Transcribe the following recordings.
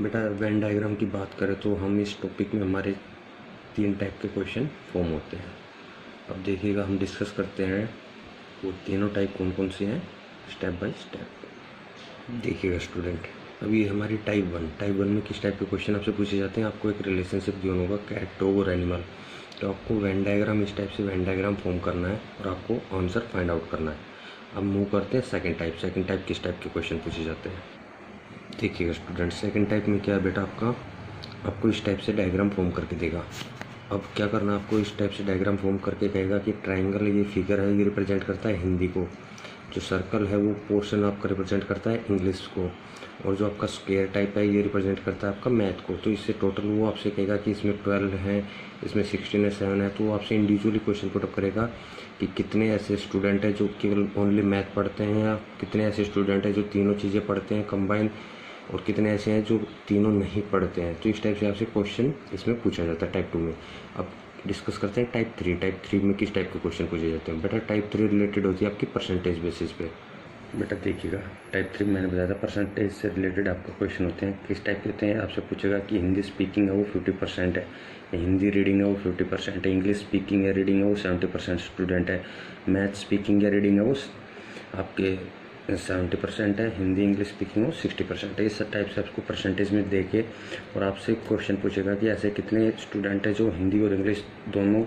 बेटा Venn diagram की बात करें तो हम इस टॉपिक में हमारे 3 टाइप के क्वेश्चन फॉर्म होते हैं। अब देखिएगा हम डिस्कस करते हैं वो तीनों टाइप कौन कौन से हैं स्टेप बाय स्टेप। देखिएगा स्टूडेंट, अभी हमारी टाइप वन में किस टाइप के क्वेश्चन आपसे पूछे जाते हैं। आपको एक रिलेशनशिप गिवन होगा कैट डॉग और एनिमल, तो आपको वेन डायग्राम इस टाइप से वेन डायग्राम फॉर्म करना है और आपको आंसर फाइंड आउट करना है। अब मूव करते हैं सेकंड टाइप किस टाइप के क्वेश्चन पूछे जाते हैं। देखिएगा स्टूडेंट, सेकंड टाइप में क्या है बेटा, आपको इस टाइप से डायग्राम फॉर्म करके देगा। अब क्या करना है, आपको इस टाइप से डायग्राम फॉर्म करके कहेगा कि ट्रायंगल ये फिगर है, ये रिप्रेजेंट करता है हिंदी को, जो सर्कल है वो पोर्शन आपका रिप्रेजेंट करता है इंग्लिश को, और जो आपका स्क्वायर टाइप है ये रिप्रेजेंट करता है आपका मैथ को। तो इससे टोटल वो आपसे कहेगा कि इसमें 12 है, इसमें 16 है, 7 है। तो वो आपसे इंडिविजुअली क्वेश्चन पुटअप करेगा कि कितने ऐसे स्टूडेंट हैं जो केवल ओनली मैथ पढ़ते हैं, या कितने ऐसे स्टूडेंट हैं जो तीनों चीज़ें पढ़ते हैं कंबाइन, और कितने ऐसे हैं जो तीनों नहीं पढ़ते हैं। तो इस टाइप से आपसे क्वेश्चन इसमें पूछा जाता है टाइप 2 में। अब डिस्कस करते हैं टाइप थ्री में किस टाइप के क्वेश्चन पूछे जाते हैं। बेटा टाइप 3 रिलेटेड होती है आपकी परसेंटेज बेसिस पे। बेटा देखिएगा, टाइप 3 मैंने बताया था परसेंटेज से रिलेटेड आपका क्वेश्चन होते हैं। किस टाइप के होते हैं, आपसे पूछेगा कि हिंदी स्पीकिंग है वो 50% है, हिंदी रीडिंग है वो 50% है, इंग्लिश स्पीकिंग या रीडिंग है वो 70% स्टूडेंट है, मैथ स्पीकिंग या रीडिंग है वो आपके 70% है, हिंदी इंग्लिश स्पीकिंग वो 60% है। इस टाइप से आपको परसेंटेज में दे के और आपसे क्वेश्चन पूछेगा कि ऐसे कितने स्टूडेंट है जो हिंदी और इंग्लिश दोनों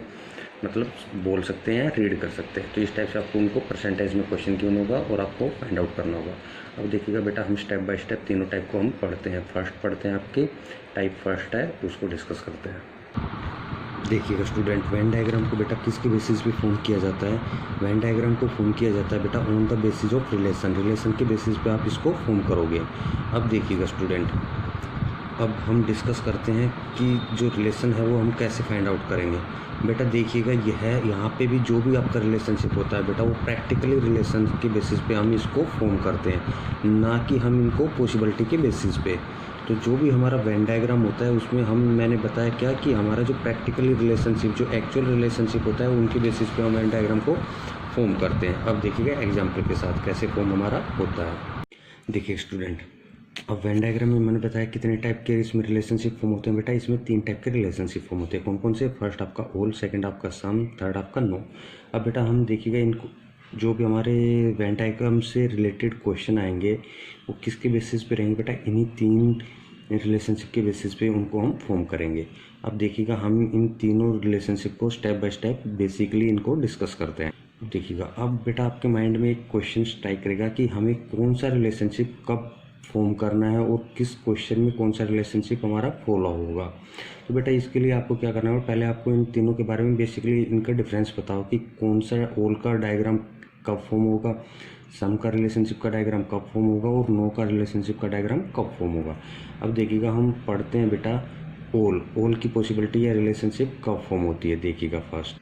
मतलब बोल सकते हैं, रीड कर सकते हैं। तो इस टाइप से आपको उनको परसेंटेज में क्वेश्चन गिवन होगा और आपको फाइंड आउट करना होगा। अब देखिएगा बेटा, हम स्टेप बाय स्टेप तीनों टाइप को हम पढ़ते हैं। फर्स्ट पढ़ते हैं आपकी टाइप फर्स्ट है, उसको डिस्कस करते हैं। देखिएगा स्टूडेंट, वेन डायग्राम को बेटा किसके बेसिस पे फॉर्म किया जाता है। वेन डायग्राम को फॉर्म किया जाता है बेटा on the basis of relation के बेसिस पे आप इसको फॉर्म करोगे। अब देखिएगा स्टूडेंट, अब हम डिस्कस करते हैं कि जो रिलेशन है वो हम कैसे फाइंड आउट करेंगे। बेटा देखिएगा, यह है यहाँ पे भी जो भी आपका रिलेशनशिप होता है बेटा वो प्रैक्टिकली रिलेशन के बेसिस पे हम इसको फॉर्म करते हैं, ना कि हम इनको पॉसिबिलिटी के बेसिस पे। तो जो भी हमारा वेन डायग्राम होता है उसमें मैंने बताया क्या कि हमारा जो प्रैक्टिकली रिलेशनशिप, जो एक्चुअल रिलेशनशिप होता है उनके बेसिस पे हम वेन डायग्राम को फॉर्म करते हैं। अब देखिएगा एग्जाम्पल के साथ कैसे फॉर्म हमारा होता है। देखिए स्टूडेंट, अब वेन डायग्राम में मैंने बताया कितने टाइप के इसमें रिलेशनशिप फॉर्म होते हैं। बेटा इसमें 3 टाइप के रिलेशनशिप फॉर्म होते हैं। कौन कौन से? फर्स्ट आपका ऑल, सेकंड आपका सम, थर्ड आपका नो। अब बेटा हम देखिएगा इनको, जो भी हमारे वेन डायग्राम से रिलेटेड क्वेश्चन आएंगे वो किसके बेसिस पे रहेंगे बेटा, इन्हीं 3 रिलेशनशिप के बेसिस पे उनको हम फॉर्म करेंगे। अब देखिएगा हम इन तीनों रिलेशनशिप को स्टेप बाय स्टेप बेसिकली इनको डिस्कस करते हैं। देखिएगा अब बेटा आपके माइंड में एक क्वेश्चन स्ट्राइक करेगा कि हमें कौन सा रिलेशनशिप कब फॉर्म करना है और किस क्वेश्चन में कौन सा रिलेशनशिप हमारा फॉलो होगा। तो बेटा इसके लिए आपको क्या करना है, पहले आपको इन तीनों के बारे में बेसिकली इनका डिफरेंस बताओ कि कौन सा ऑल का डायग्राम कब फॉर्म होगा, सम का रिलेशनशिप का डायग्राम कब फॉर्म होगा और नो का रिलेशनशिप का डायग्राम कब फॉर्म होगा। अब देखिएगा हम पढ़ते हैं बेटा ऑल की पॉसिबिलिटी या रिलेशनशिप कब फॉर्म होती है। देखिएगा फर्स्ट,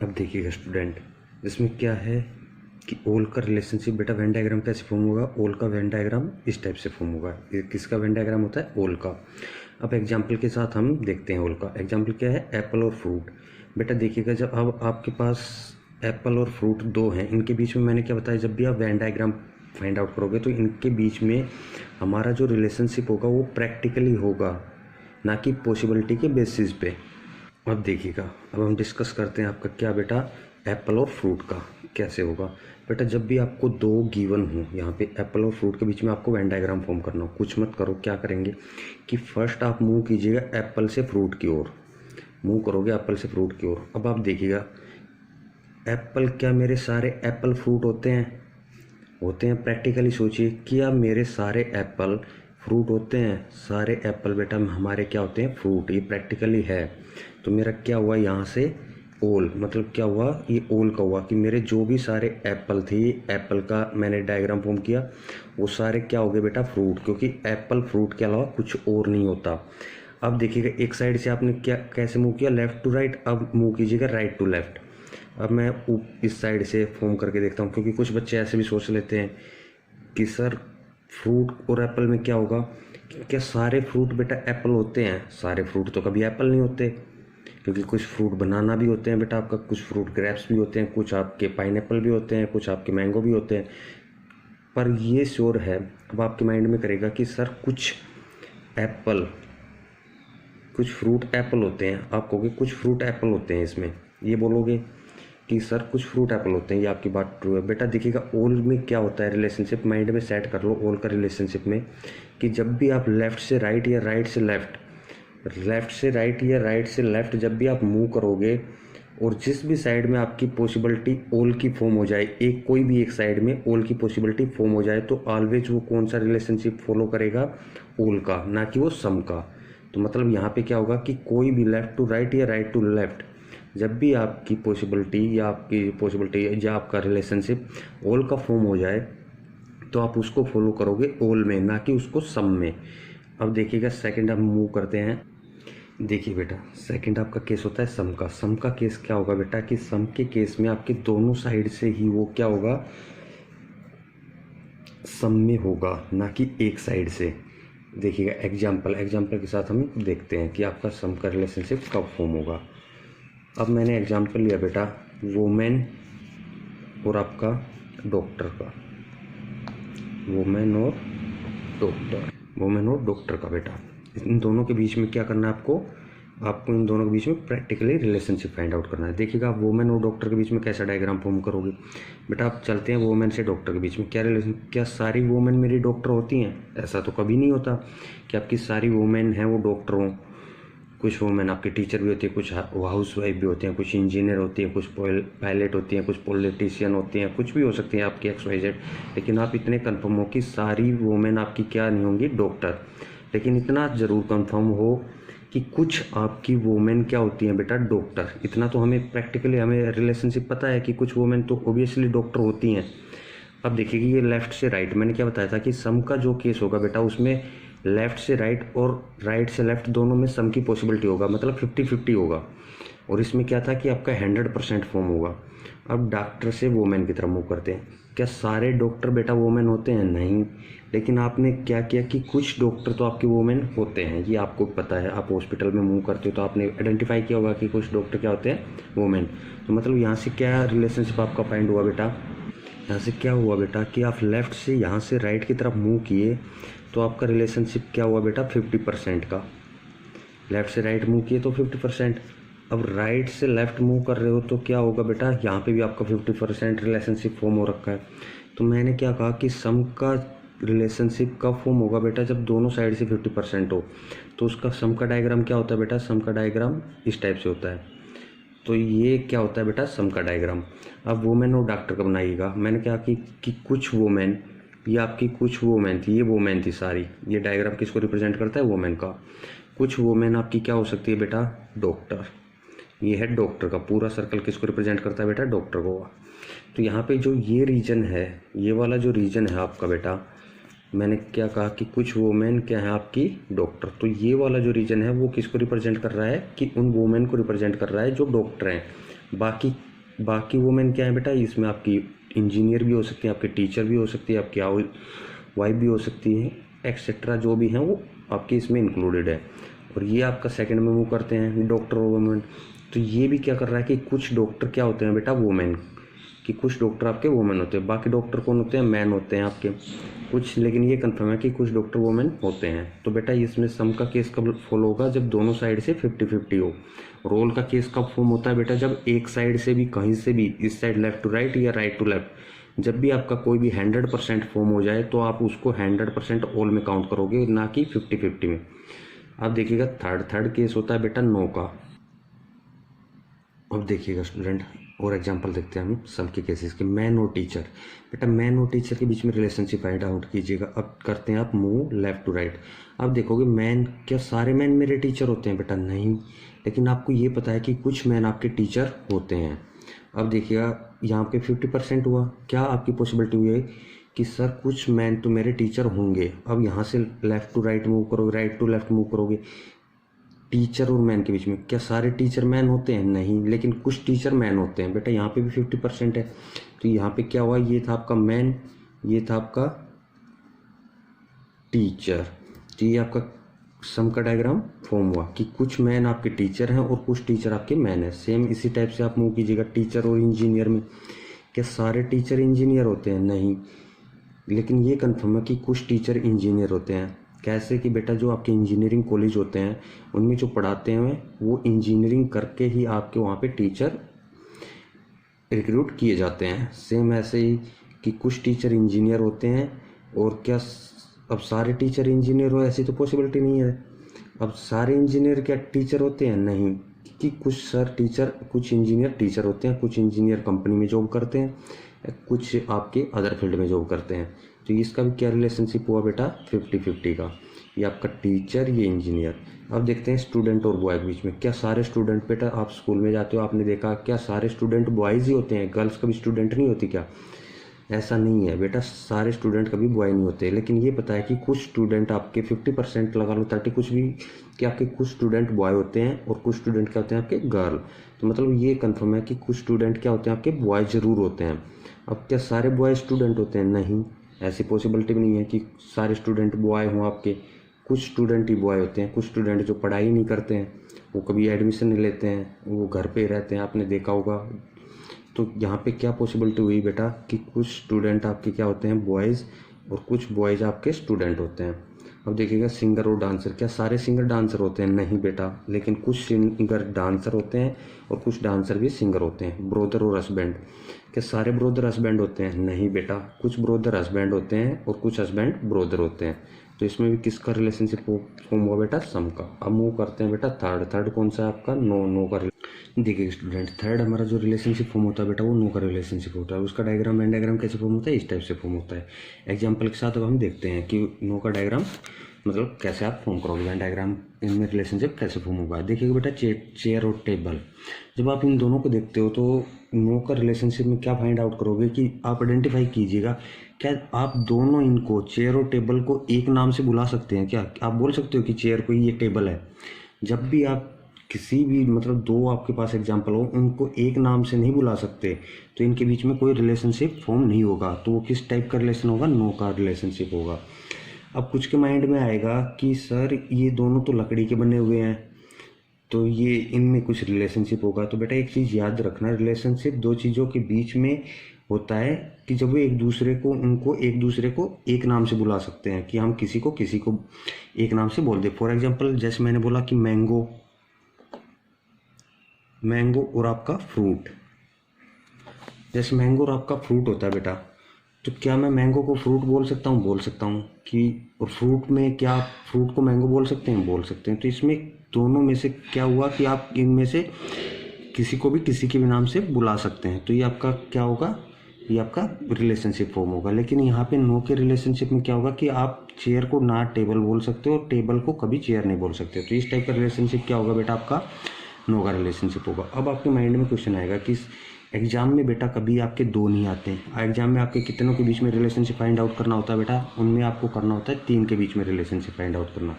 अब देखिएगा स्टूडेंट, इसमें क्या है कि ऑल का रिलेशनशिप बेटा वेन डायग्राम कैसे फॉर्म होगा। ऑल का वेन डायग्राम इस टाइप से फॉर्म होगा। ये किसका वेन डायग्राम होता है? ऑल का। अब एग्जाम्पल के साथ हम देखते हैं ऑल का। एग्जाम्पल क्या है? एप्पल और फ्रूट। बेटा देखिएगा, जब अब आपके पास एप्पल और फ्रूट 2 हैं, इनके बीच में मैंने क्या बताया, जब भी आप वेन डायग्राम फाइंड आउट करोगे तो इनके बीच में हमारा जो रिलेशनशिप होगा वो प्रैक्टिकली होगा, ना कि पॉसिबिलिटी के बेसिस पे। अब देखिएगा, अब हम डिस्कस करते हैं आपका क्या बेटा, एप्पल और फ्रूट का कैसे होगा। बेटा जब भी आपको 2 गिवन हो, यहाँ पे एप्पल और फ्रूट के बीच में आपको वेन डायग्राम फॉर्म करना हो, कुछ मत करो, क्या करेंगे कि फर्स्ट आप मूव कीजिएगा एप्पल से फ्रूट की ओर, मूव करोगे एप्पल से फ्रूट की ओर। अब आप देखिएगा एप्पल, क्या मेरे सारे एप्पल फ्रूट होते हैं? होते हैं। प्रैक्टिकली सोचिए, क्या मेरे सारे एप्पल फ्रूट होते हैं? सारे एप्पल बेटा हमारे क्या होते हैं? फ्रूट। ये प्रैक्टिकली है। तो मेरा क्या हुआ यहाँ से ओल, मतलब क्या हुआ, ये ओल का हुआ कि मेरे जो भी सारे एप्पल थे, एप्पल का मैंने डायग्राम फॉर्म किया, वो सारे क्या हो गए बेटा? फ्रूट, क्योंकि एप्पल फ्रूट के अलावा कुछ और नहीं होता। अब देखिएगा एक साइड से आपने क्या कैसे मूव किया, लेफ़्ट टू राइट। अब मूव कीजिएगा राइट टू लेफ़्ट। अब मैं इस साइड से फॉर्म करके देखता हूँ, क्योंकि कुछ बच्चे ऐसे भी सोच लेते हैं कि सर फ्रूट और एप्पल में क्या होगा, क्या सारे फ्रूट बेटा एप्पल होते हैं? सारे फ्रूट तो कभी एप्पल नहीं होते, क्योंकि कुछ फ्रूट बनाना भी होते हैं बेटा आपका, कुछ फ्रूट ग्रेप्स भी होते हैं, कुछ आपके पाइनएप्पल भी होते हैं, कुछ आपके मैंगो भी होते हैं। पर ये श्योर है, अब आपके माइंड में करेगा कि सर कुछ एप्पल, कुछ फ्रूट एप्पल होते हैं, आप कहोगे कुछ फ्रूट एप्पल होते हैं इसमें, ये बोलोगे कि सर कुछ फ्रूट एप्पल होते हैं, ये आपकी बात ट्रू है। बेटा देखिएगा ऑल में क्या होता है रिलेशनशिप, माइंड में सेट कर लो ऑल का रिलेशनशिप में, कि जब भी आप लेफ्ट से राइट या राइट से लेफ्ट, लेफ्ट से राइट या राइट से लेफ्ट जब भी आप मूव करोगे और जिस भी साइड में आपकी पॉसिबिलिटी ऑल की फॉर्म हो जाए, एक कोई भी एक साइड में ऑल की पॉसिबिलिटी फॉर्म हो जाए, तो ऑलवेज वो कौन सा रिलेशनशिप फॉलो करेगा, ऑल का, ना कि वो सम का। तो मतलब यहाँ पे क्या होगा कि कोई भी लेफ्ट टू राइट या राइट टू लेफ्ट जब भी आपकी पॉसिबिलिटी या आपका रिलेशनशिप ऑल का फॉर्म हो जाए तो आप उसको फॉलो करोगे ऑल में, ना कि उसको सम में। अब देखिएगा सेकंड हम मूव करते हैं। देखिए बेटा सेकंड आपका केस होता है सम का। सम का केस क्या होगा बेटा कि सम के केस में आपके दोनों साइड से ही वो क्या होगा, सम में होगा, ना कि एक साइड से। देखिएगा एग्जाम्पल के साथ हम देखते हैं कि आपका सम का रिलेशनशिप कब फॉर्म होगा। अब मैंने एग्जाम्पल लिया बेटा वुमेन और आपका डॉक्टर का, वुमेन और डॉक्टर का। बेटा इन दोनों के बीच में क्या करना है आपको इन दोनों के बीच में प्रैक्टिकली रिलेशनशिप फाइंड आउट करना है। देखिएगा आप वुमेन और डॉक्टर के बीच में कैसा डायग्राम फॉर्म करोगे। बेटा आप चलते हैं वुमेन से डॉक्टर के बीच में, क्या रिलेशन, क्या सारी वुमेन मेरी डॉक्टर होती हैं? ऐसा तो कभी नहीं होता कि आपकी सारी वुमेन हैं वो डॉक्टर हों। कुछ वुमेन आपके टीचर भी होती है, कुछ हाउस वाइफ भी होती हैं, कुछ इंजीनियर होती हैं, कुछ पायलट होती हैं, कुछ पॉलिटिशियन होती हैं, कुछ भी हो सकती हैं आपकी XYZ। लेकिन आप इतने कन्फर्म हो कि सारी वुमेन आपकी क्या नहीं होंगी, डॉक्टर। लेकिन इतना ज़रूर कंफर्म हो कि कुछ आपकी वुमेन क्या होती हैं बेटा, डॉक्टर। इतना तो हमें प्रैक्टिकली हमें रिलेशनशिप पता है कि कुछ वुमेन तो ओबियसली डॉक्टर होती हैं। अब देखिए कि ये लेफ्ट से राइट, मैंने क्या बताया था कि सम का जो केस होगा बेटा उसमें लेफ्ट से राइट और राइट से लेफ्ट दोनों में सम की पॉसिबिलिटी होगा, मतलब 50-50 होगा। और इसमें क्या था कि आपका 100% फॉर्म होगा। अब डॉक्टर से वुमेन की तरफ मूव करते हैं। क्या सारे डॉक्टर बेटा वुमेन होते हैं? नहीं। लेकिन आपने क्या किया कि कुछ डॉक्टर तो आपके वुमेन होते हैं, ये आपको पता है। आप हॉस्पिटल में मूव करते हो तो आपने आइडेंटिफाई किया होगा कि कुछ डॉक्टर क्या होते हैं, वुमेन। तो मतलब यहाँ से क्या रिलेशनशिप आपका फाइंड हुआ बेटा, यहाँ से क्या हुआ बेटा कि आप लेफ़्ट से यहाँ से राइट की तरफ मूव किए तो आपका रिलेशनशिप क्या हुआ बेटा, 50% का। लेफ़्ट से राइट मूव किए तो 50%। अब राइट से लेफ़्ट मूव कर रहे हो तो क्या होगा बेटा, यहाँ पे भी आपका 50% रिलेशनशिप फॉर्म हो रखा है। तो मैंने क्या कहा कि सम का रिलेशनशिप कब फॉर्म होगा बेटा, जब दोनों साइड से 50% हो। तो उसका सम का डायग्राम क्या होता है बेटा, सम का डायग्राम इस टाइप से होता है। तो ये क्या होता है बेटा, सम का डायग्राम। अब वुमेन और डॉक्टर का बनाइएगा। मैंने कहा कि कुछ वुमेन, ये आपकी कुछ वुमेन थी, ये वुमेन थी सारी। ये डायग्राम किसको रिप्रेजेंट करता है, वुमेन का। कुछ वुमेन आपकी क्या हो सकती है बेटा, डॉक्टर। ये है डॉक्टर का पूरा सर्कल, किसको रिप्रेजेंट करता है बेटा, डॉक्टर को। तो यहाँ पे जो ये रीजन है, ये वाला जो रीजन है आपका बेटा, मैंने क्या कहा कि कुछ वुमेन क्या है आपकी डॉक्टर। तो ये वाला जो रीजन है वो किसको रिप्रेजेंट कर रहा है, कि उन वुमेन को रिप्रेजेंट कर रहा है जो डॉक्टर हैं। बाकी वुमेन क्या है बेटा, इसमें आपकी इंजीनियर भी हो सकती है, आपके टीचर भी हो सकती है, आपकी वाइफ भी हो सकती है, एक्सेट्रा जो भी हैं वो आपके इसमें इंक्लूडेड है। और ये आपका सेकंड में मूव करते हैं डॉक्टर और वुमेन। तो ये भी क्या कर रहा है कि कुछ डॉक्टर क्या होते हैं बेटा, वुमेन, कि कुछ डॉक्टर आपके वुमेन होते हैं। बाकी डॉक्टर कौन होते हैं, मैन होते हैं आपके कुछ। लेकिन ये कंफर्म है कि कुछ डॉक्टर वुमेन होते हैं। तो बेटा इसमें सम का केस कब फॉलो होगा, जब दोनों साइड से 50-50 हो। रोल का केस कब फॉर्म होता है बेटा, जब एक साइड से भी, कहीं से भी, इस साइड लेफ्ट टू राइट या राइट टू लेफ्ट, जब भी आपका कोई भी 100% फॉर्म हो जाए तो आप उसको 100% ऑल में काउंट करोगे, ना कि 50-50 में। अब देखिएगा थर्ड केस होता है बेटा नो का। अब देखिएगा स्टूडेंट और एग्जांपल देखते हैं हम सम के केसेस के। मैन और टीचर, बेटा मैन और टीचर के बीच में रिलेशनशिप फाइंड आउट कीजिएगा। अब करते हैं आप मूव लेफ्ट टू राइट। अब देखोगे मैन, क्या सारे मैन मेरे टीचर होते हैं बेटा, नहीं। लेकिन आपको ये पता है कि कुछ मैन आपके टीचर होते हैं। अब देखिएगा यहाँ पे 50% हुआ। क्या आपकी पॉसिबिलिटी हुई है कि सर कुछ मैन तो मेरे टीचर होंगे। अब यहाँ से लेफ्ट टू राइट मूव करोगे, राइट टू लेफ्ट मूव करोगे, टीचर और मैन के बीच में क्या सारे टीचर मैन होते हैं, नहीं। लेकिन कुछ टीचर मैन होते हैं बेटा, यहाँ पे भी 50% है। तो यहाँ पे क्या हुआ, ये था आपका मैन, ये था आपका टीचर। तो ये आपका सम का डायग्राम फॉर्म हुआ कि कुछ मैन आपके टीचर हैं और कुछ टीचर आपके मैन हैं। सेम इसी टाइप से आप मूव कीजिएगा टीचर और इंजीनियर में। क्या सारे टीचर इंजीनियर होते हैं, नहीं। लेकिन ये कन्फर्म है कि कुछ टीचर इंजीनियर होते हैं। कैसे कि बेटा जो आपके इंजीनियरिंग कॉलेज होते हैं उनमें जो पढ़ाते हैं वो इंजीनियरिंग करके ही आपके वहाँ पे टीचर रिक्रूट किए जाते हैं। सेम ऐसे ही कि कुछ टीचर इंजीनियर होते हैं, और क्या अब सारे टीचर इंजीनियर हो ऐसी तो पॉसिबिलिटी नहीं है। अब सारे इंजीनियर क्या टीचर होते हैं? नहीं, कि कुछ इंजीनियर टीचर होते हैं, कुछ इंजीनियर कंपनी में जॉब करते हैं, कुछ आपके अदर फील्ड में जॉब करते हैं। तो इसका भी क्या रिलेशनशिप हुआ बेटा? 50-50 का। ये आपका टीचर, ये इंजीनियर। अब देखते हैं स्टूडेंट और बॉय के बीच में। क्या सारे स्टूडेंट, बेटा आप स्कूल में जाते हो, आपने देखा क्या सारे स्टूडेंट बॉयज़ ही होते हैं? गर्ल्स कभी स्टूडेंट नहीं होती क्या? ऐसा नहीं है बेटा, सारे स्टूडेंट कभी बॉय नहीं होते। लेकिन ये पता है कि कुछ स्टूडेंट आपके 50% लगा लो, 30 कुछ भी, कि आपके कुछ स्टूडेंट बॉय होते हैं और कुछ स्टूडेंट क्या होते हैं आपके गर्ल। तो मतलब ये कंफर्म है कि कुछ स्टूडेंट क्या होते हैं आपके बॉय ज़रूर होते हैं। अब क्या सारे बॉय स्टूडेंट होते हैं? नहीं, ऐसी पॉसिबिलिटी भी नहीं है कि सारे स्टूडेंट बॉय हों आपके। कुछ स्टूडेंट ही बॉय होते हैं, कुछ स्टूडेंट जो पढ़ाई नहीं करते हैं, वो कभी एडमिशन नहीं लेते हैं, वो घर पे रहते हैं, आपने देखा होगा। तो यहाँ पे क्या पॉसिबिलिटी हुई बेटा कि कुछ स्टूडेंट आपके क्या होते हैं बॉयज़, और कुछ बॉयज़ आपके स्टूडेंट होते हैं। अब देखिएगा सिंगर और डांसर, क्या सारे सिंगर डांसर होते हैं? नहीं बेटा, लेकिन कुछ सिंगर डांसर होते हैं और कुछ डांसर भी सिंगर होते हैं। ब्रोदर और हस्बैंड, क्या सारे ब्रोदर हस्बैंड होते हैं? नहीं बेटा, कुछ ब्रोदर हस्बैंड होते हैं और कुछ हस्बैंड ब्रोदर होते हैं। तो इसमें भी किसका रिलेशनशिप फॉर्म हुआ बेटा? सम का। अब मूव करते हैं बेटा थर्ड कौन सा है आपका? नो का। देखिए स्टूडेंट, थर्ड हमारा जो रिलेशनशिप फॉर्म होता है बेटा वो नो का रिलेशनशिप होता है। उसका डायग्राम एंड डायग्राम कैसे फॉर्म होता है? इस टाइप से फॉर्म होता है। एग्जाम्पल के साथ अब हम देखते हैं कि नो का डायग्राम मतलब कैसे आप फॉर्म करोगे, वेन डायग्राम इनमें रिलेशनशिप कैसे फॉर्म होगा। देखिएगा बेटा चेयर और टेबल, जब आप इन दोनों को देखते हो तो नो का रिलेशनशिप में क्या फाइंड आउट करोगे कि आप आइडेंटिफाई कीजिएगा, क्या आप दोनों इनको चेयर और टेबल को एक नाम से बुला सकते हैं? क्या आप बोल सकते हो कि चेयर को ये टेबल है? जब भी आप किसी भी मतलब दो आपके पास एग्जाम्पल हो, उनको एक नाम से नहीं बुला सकते, तो इनके बीच में कोई रिलेशनशिप फॉर्म नहीं होगा। तो वो किस टाइप का रिलेशन होगा? नो का रिलेशनशिप होगा। अब कुछ के माइंड में आएगा कि सर ये दोनों तो लकड़ी के बने हुए हैं, तो ये इनमें कुछ रिलेशनशिप होगा। तो बेटा एक चीज़ याद रखना, रिलेशनशिप दो चीज़ों के बीच में होता है कि जब वो एक दूसरे को एक नाम से बुला सकते हैं, कि हम किसी को एक नाम से बोल दे। फॉर एग्जांपल जैसे मैंने बोला कि मैंगो और आपका फ्रूट, जैसे मैंगो और आपका फ्रूट होता है बेटा, तो क्या मैं मैंगो को फ्रूट बोल सकता हूँ? बोल सकता हूँ। कि और फ्रूट में क्या आप फ्रूट को मैंगो बोल सकते हैं? बोल सकते हैं। तो इसमें दोनों में से क्या हुआ कि आप इनमें से किसी को भी किसी के भी नाम से बुला सकते हैं। तो ये आपका क्या होगा? ये आपका रिलेशनशिप फॉर्म होगा। लेकिन यहाँ पे नो के रिलेशनशिप में क्या होगा कि आप चेयर को ना टेबल बोल सकते हो और टेबल को कभी चेयर नहीं बोल सकते। तो इस टाइप का रिलेशनशिप क्या होगा बेटा? आपका नो का रिलेशनशिप होगा। अब आपके माइंड में क्वेश्चन आएगा कि एग्जाम में बेटा कभी आपके दो नहीं आते हैं। एग्जाम में आपके कितनों के बीच में रिलेशनशिप फाइंड आउट करना होता है बेटा? उनमें आपको करना होता है 3 के बीच में रिलेशनशिप फाइंड आउट करना।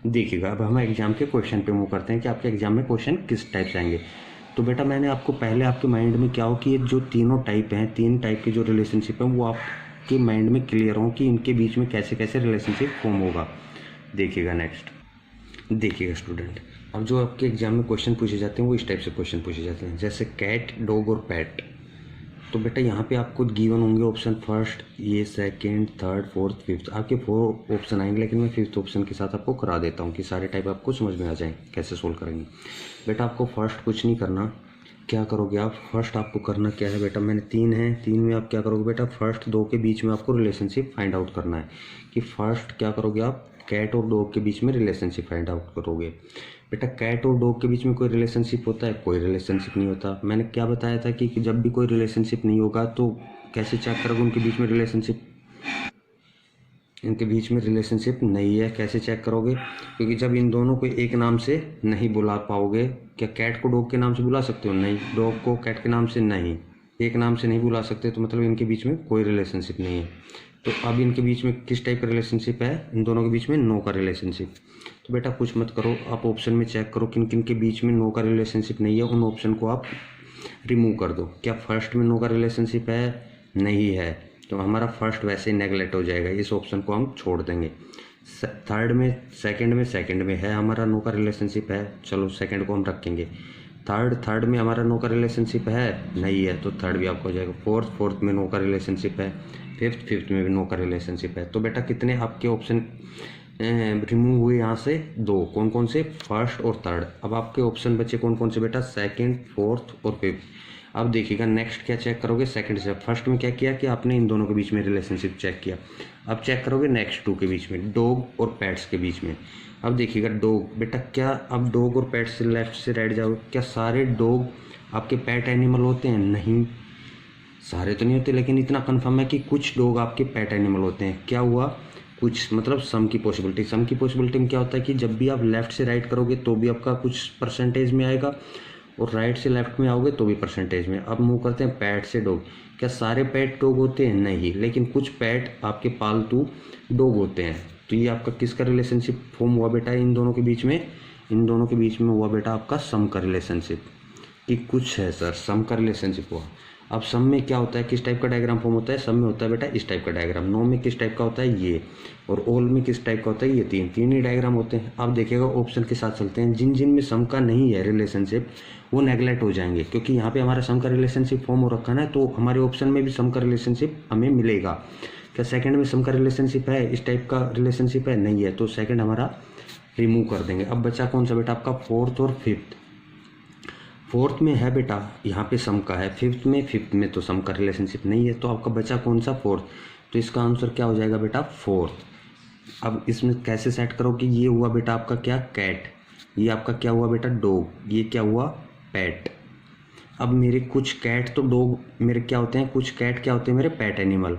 देखिएगा अब हम एग्जाम के क्वेश्चन पे मूव करते हैं कि आपके एग्जाम में क्वेश्चन किस टाइप से आएंगे। तो बेटा मैंने आपको पहले आपके माइंड में क्या हो कि ये जो तीनों टाइप हैं, 3 टाइप के जो रिलेशनशिप हैं वो आपके माइंड में क्लियर हो कि इनके बीच में कैसे कैसे रिलेशनशिप फॉर्म होगा। देखिएगा नेक्स्ट, देखिएगा स्टूडेंट, अब जो आपके एग्जाम में क्वेश्चन पूछे जाते हैं वो इस टाइप से क्वेश्चन पूछे जाते हैं, जैसे कैट, डॉग और पैट। तो बेटा यहाँ पे आपको गिवन होंगे ऑप्शन फर्स्ट, ये सेकंड, थर्ड, फोर्थ, फिफ्थ, आपके 4 ऑप्शन आएंगे। लेकिन मैं 5th ऑप्शन के साथ आपको करा देता हूँ कि सारे टाइप आपको समझ में आ जाए कैसे सोल्व करेंगे। बेटा आपको फर्स्ट कुछ नहीं करना, क्या करोगे आप? फर्स्ट आपको करना क्या है बेटा? मैंने 3 हैं, 3 में आप क्या करोगे बेटा? फर्स्ट 2 के बीच में आपको रिलेशनशिप फाइंड आउट करना है कि फर्स्ट क्या करोगे आप? कैट और डॉग के बीच में रिलेशनशिप फाइंड आउट करोगे। बेटा कैट और डॉग के बीच में कोई रिलेशनशिप होता है? कोई रिलेशनशिप नहीं होता। मैंने क्या बताया था कि जब भी कोई रिलेशनशिप नहीं होगा तो कैसे चेक करोगे उनके बीच में रिलेशनशिप? इनके बीच में रिलेशनशिप नहीं है, कैसे चेक करोगे? क्योंकि जब इन दोनों को एक नाम से नहीं बुला पाओगे। क्या कैट को डॉग के नाम से बुला सकते हो? नहीं। डॉग को कैट के नाम से नहीं, एक नाम से नहीं बुला सकते, तो मतलब इनके बीच में कोई रिलेशनशिप नहीं है। तो अब इनके बीच में किस टाइप का रिलेशनशिप है? इन दोनों के बीच में नो का रिलेशनशिप। तो बेटा कुछ मत करो, आप ऑप्शन में चेक करो किन किन के बीच में नो का रिलेशनशिप नहीं है, उन ऑप्शन को आप रिमूव कर दो। क्या फर्स्ट में नो का रिलेशनशिप है? नहीं है, तो हमारा फर्स्ट वैसे ही नेगलेक्ट हो जाएगा, इस ऑप्शन को हम छोड़ देंगे। थर्ड में, सेकंड में है हमारा नो का रिलेशनशिप है, चलो सेकंड को हम रखेंगे। थर्ड में हमारा नो का रिलेशनशिप है? नहीं है, तो थर्ड भी आपको हो जाएगा। फोर्थ में नो का रिलेशनशिप है, फिफ्थ में भी नो का रिलेशनशिप है। तो बेटा कितने आपके ऑप्शन रिमूव हुए यहाँ से दो, कौन कौन से, फर्स्ट और थर्ड। अब आपके ऑप्शन बचे कौन कौन से बेटा, सेकंड, फोर्थ और फिफ्थ। अब देखिएगा नेक्स्ट क्या चेक करोगे, सेकंड से। फर्स्ट में क्या किया कि आपने इन दोनों के बीच में रिलेशनशिप चेक किया। अब चेक करोगे नेक्स्ट टू के बीच में, डॉग और पेट्स के बीच में। अब देखिएगा डॉग बेटा, क्या अब डॉग और पेट्स से लेफ्ट से राइट जाओगे, क्या सारे डॉग आपके पेट एनिमल होते हैं? नहीं, सारे तो नहीं होते, लेकिन इतना कंफर्म है कि कुछ डॉग आपके पेट एनिमल होते हैं। क्या हुआ, कुछ, मतलब सम की पॉसिबिलिटी। सम की पॉसिबिलिटी में क्या होता है कि जब भी आप लेफ्ट से राइट करोगे तो भी आपका कुछ परसेंटेज में आएगा, और राइट से लेफ्ट में आओगे तो भी परसेंटेज में। अब मूव करते हैं पेट से डॉग। क्या सारे पेट डॉग होते हैं? नहीं, लेकिन कुछ पेट आपके पालतू डॉग होते हैं। तो ये आपका किसका रिलेशनशिप फॉर्म हुआ बेटा इन दोनों के बीच में? इन दोनों के बीच में हुआ बेटा आपका सम का रिलेशनशिप। कि कुछ है सर, सम का रिलेशनशिप हुआ। अब सम में क्या होता है, किस टाइप का डायग्राम फॉर्म होता है? सम में होता है बेटा इस टाइप का डायग्राम। नो में किस टाइप का होता है? ये। और ऑल में किस टाइप का होता है? ये। तीन ही डायग्राम होते हैं। आप देखिएगा ऑप्शन के साथ चलते हैं, जिन जिन में सम का नहीं है रिलेशनशिप वो नेगलेक्ट हो जाएंगे, क्योंकि यहाँ पे हमारा सम का रिलेशनशिप फॉर्म हो रखा है ना, तो हमारे ऑप्शन में भी सम का रिलेशनशिप हमें मिलेगा। क्या सेकंड में सम का रिलेशनशिप है, इस टाइप का रिलेशनशिप है? नहीं है, तो सेकंड हमारा रिमूव कर देंगे। अब बचा कौन सा बेटा आपका, फोर्थ और फिफ्थ। फोर्थ में है बेटा यहाँ पे सम का है, फिफ्थ में तो सम का रिलेशनशिप नहीं है, तो आपका बचा कौन सा, फोर्थ। तो इसका आंसर क्या हो जाएगा बेटा, फोर्थ। अब इसमें कैसे सेट करोगे, ये हुआ बेटा आपका क्या, कैट। ये आपका क्या हुआ बेटा, डॉग। ये क्या हुआ, पेट। अब मेरे कुछ कैट तो डॉग मेरे क्या होते हैं, कुछ कैट क्या होते हैं मेरे, पेट एनिमल।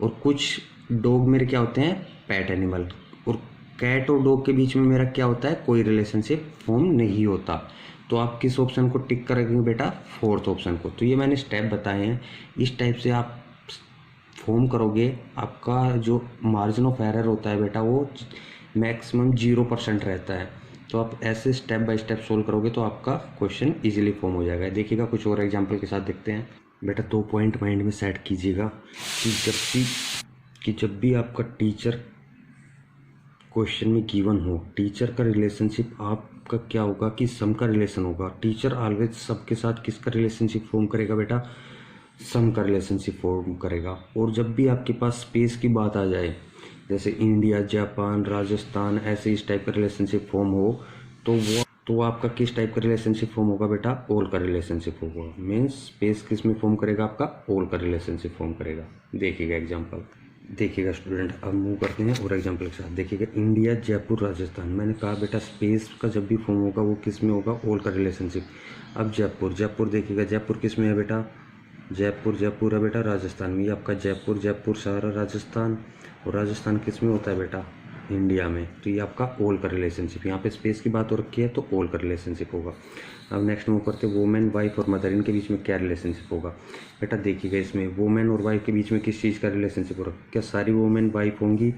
और कुछ डॉग मेरे क्या होते हैं, पेट एनिमल। और कैट और डॉग के बीच में मेरा क्या होता है, कोई रिलेशनशिप फॉर्म नहीं होता। तो आप किस ऑप्शन को टिक करेंगे बेटा, फोर्थ ऑप्शन को। तो ये मैंने स्टेप बताए हैं, इस टाइप से आप फॉर्म करोगे, आपका जो मार्जिन ऑफ एरर होता है बेटा वो मैक्सिमम 0% रहता है। तो आप ऐसे स्टेप बाय स्टेप सोल्व करोगे तो आपका क्वेश्चन इजीली फॉर्म हो जाएगा। देखिएगा कुछ और एग्जांपल के साथ देखते हैं। बेटा 2 पॉइंट माइंड में सेट कीजिएगा कि जब भी आपका टीचर क्वेश्चन में गिवन हो, टीचर का रिलेशनशिप आपका क्या होगा कि सम का रिलेशन होगा। टीचर ऑलवेज सबके साथ किसका रिलेशनशिप फॉर्म करेगा बेटा, सम का रिलेशनशिप फॉर्म करेगा। और जब भी आपके पास स्पेस की बात आ जाए, जैसे इंडिया, जापान, राजस्थान, ऐसे इस टाइप का रिलेशनशिप फॉर्म हो, तो आपका किस टाइप का रिलेशनशिप फॉर्म होगा बेटा, ऑल का रिलेशनशिप होगा। मीन्स स्पेस किस में फॉर्म करेगा, आपका ऑल का रिलेशनशिप फॉर्म करेगा। देखिएगा एग्जाम्पल, देखिएगा स्टूडेंट, अब मूव करते हैं और एग्जाम्पल के साथ। देखिएगा इंडिया, जयपुर, राजस्थान। मैंने कहा बेटा स्पेस का जब भी फॉर्म होगा वो किस में होगा, ऑल का रिलेशनशिप। अब जयपुर देखिएगा, जयपुर किस में है बेटा, जयपुर है बेटा राजस्थान में। ये आपका जयपुर सारा राजस्थान, और राजस्थान किस में होता है बेटा, इंडिया में। तो ये आपका ऑल का रिलेशनशिप, यहाँ पे स्पेस की बात हो रखी है तो ऑल का रिलेशनशिप होगा। अब नेक्स्ट मूव करते हैं, वुमेन, वाइफ और मदर, इनके बीच में क्या रिलेशनशिप होगा। बेटा देखिएगा इसमें वुमेन और वाइफ के बीच में किस चीज़ का रिलेशनशिप होगा। क्या सारी वुमेन वाइफ होंगी,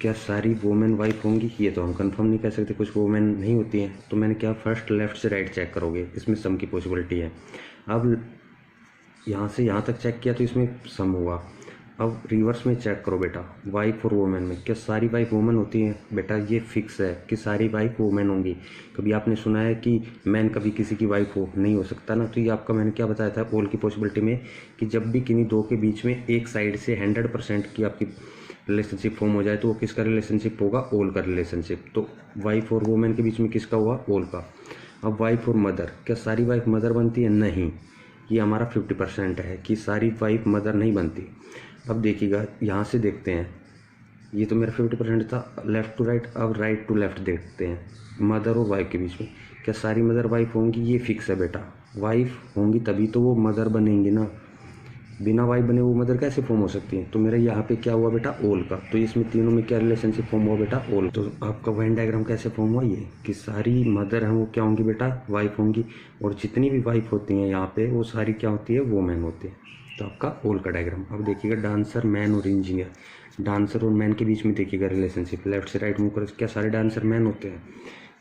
क्या सारी वुमेन वाइफ होंगी, ये तो हम कंफर्म नहीं कर सकते, कुछ वुमेन नहीं होती हैं। तो मैंने क्या, फर्स्ट लेफ्ट से राइट चेक करोगे, इसमें सम की पॉसिबिलिटी है। अब यहाँ से यहाँ तक चेक किया तो इसमें सम हुआ। अब रिवर्स में चेक करो बेटा, वाइफ और वुमेन में, क्या सारी वाइफ वुमेन होती हैं बेटा, ये फिक्स है कि सारी वाइफ वुमेन होंगी। कभी आपने सुना है कि मैन कभी किसी की वाइफ हो, नहीं हो सकता ना। तो ये आपका मैंने क्या बताया था ऑल की पॉसिबिलिटी में, कि जब भी किन्हीं दो के बीच में एक साइड से 100% की आपकी रिलेशनशिप फॉर्म हो जाए तो वो किसका रिलेशनशिप होगा, ऑल का रिलेशनशिप। तो वाइफ और वुमेन के बीच में किसका हुआ, ऑल का। अब वाइफ और मदर, क्या सारी वाइफ मदर बनती है, नहीं, ये हमारा 50% है कि सारी वाइफ मदर नहीं बनती। अब देखिएगा यहाँ से देखते हैं, ये तो मेरा 50% था लेफ़्ट टू राइट। अब राइट टू लेफ़्ट देखते हैं, मदर और वाइफ के बीच में, क्या सारी मदर वाइफ होंगी, ये फिक्स है बेटा। वाइफ होंगी तभी तो वो मदर बनेंगी ना, बिना वाइफ बने वो मदर कैसे फॉर्म हो सकती है। तो मेरा यहाँ पे क्या हुआ बेटा, ऑल का। तो इसमें तीनों में क्या रिलेशनशिप फॉर्म हुआ बेटा, ऑल। तो आपका वेन डायग्राम कैसे फॉर्म हुआ, ये कि सारी मदर हैं वो क्या होंगी बेटा, वाइफ होंगी, और जितनी भी वाइफ होती हैं यहाँ पे वो सारी क्या होती है, वुमेन होती है। तो आपका ऑल का डायग्राम। अब देखिएगा डांसर, मैन और इंजीनियर। डांसर और मैन के बीच में देखिएगा रिलेशनशिप, लेफ्ट से राइट मूव कर, क्या सारे डांसर मैन होते हैं,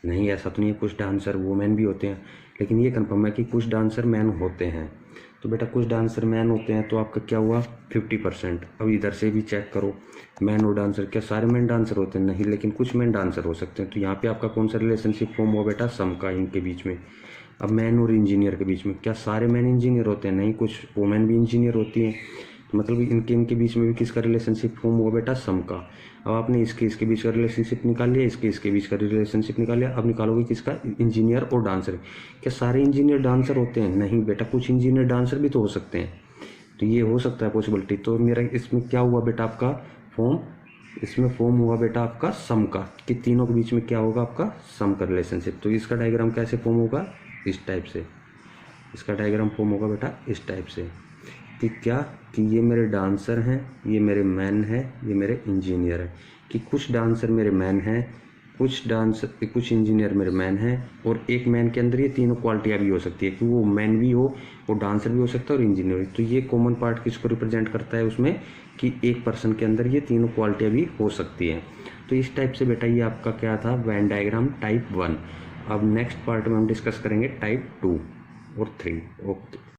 नहीं, ऐसा तो नहीं है, कुछ डांसर वुमेन भी होते हैं। लेकिन ये कंफर्म है कि कुछ डांसर मैन होते हैं। तो बेटा कुछ डांसर मैन होते हैं, तो आपका क्या हुआ, 50%। अब इधर से भी चेक करो, मैन और डांसर, क्या सारे मैन डांसर होते हैं, नहीं, लेकिन कुछ मैन डांसर हो सकते हैं। तो यहाँ पे आपका कौन सा रिलेशनशिप फॉर्म हुआ बेटा, सम का, इनके बीच में। अब मैन और इंजीनियर के बीच में, क्या सारे मैन इंजीनियर होते हैं, नहीं, कुछ वुमेन भी इंजीनियर होती हैं। मतलब इनके इनके बीच में भी किसका रिलेशनशिप फॉर्म हुआ बेटा, सम का। अब आपने इसके बीच का रिलेशनशिप निकाल लिया, इसके बीच का रिलेशनशिप निकाल लिया। अब निकालोगे किसका, इंजीनियर और डांसर। क्या सारे इंजीनियर डांसर होते हैं, नहीं बेटा, कुछ इंजीनियर डांसर भी तो हो सकते हैं, तो ये हो सकता है पॉसिबिलिटी। तो मेरा इसमें क्या हुआ बेटा आपका फॉर्म, इसमें फॉर्म हुआ बेटा आपका सम का, कि तीनों के बीच में क्या होगा आपका, सम का रिलेशनशिप। तो इसका डायग्राम कैसे फॉर्म होगा, इस टाइप से। इसका डायग्राम फॉर्म होगा बेटा इस टाइप से, कि क्या, कि ये मेरे डांसर हैं, ये मेरे मैन हैं, ये मेरे इंजीनियर हैं। कि कुछ डांसर मेरे मैन हैं, कुछ इंजीनियर मेरे मैन हैं, और एक मैन के अंदर ये तीनों क्वालिटियाँ भी हो सकती है, कि वो मैन भी हो, वो डांसर भी हो सकता है और इंजीनियर भी। तो ये कॉमन पार्ट किसको रिप्रेजेंट करता है उसमें, कि एक पर्सन के अंदर ये तीनों क्वालिटियाँ भी हो सकती हैं। तो इस टाइप से बेटा ये आपका क्या था, वेन डायग्राम टाइप 1। अब नेक्स्ट पार्ट में हम डिस्कस करेंगे टाइप 2 और 3। ओके।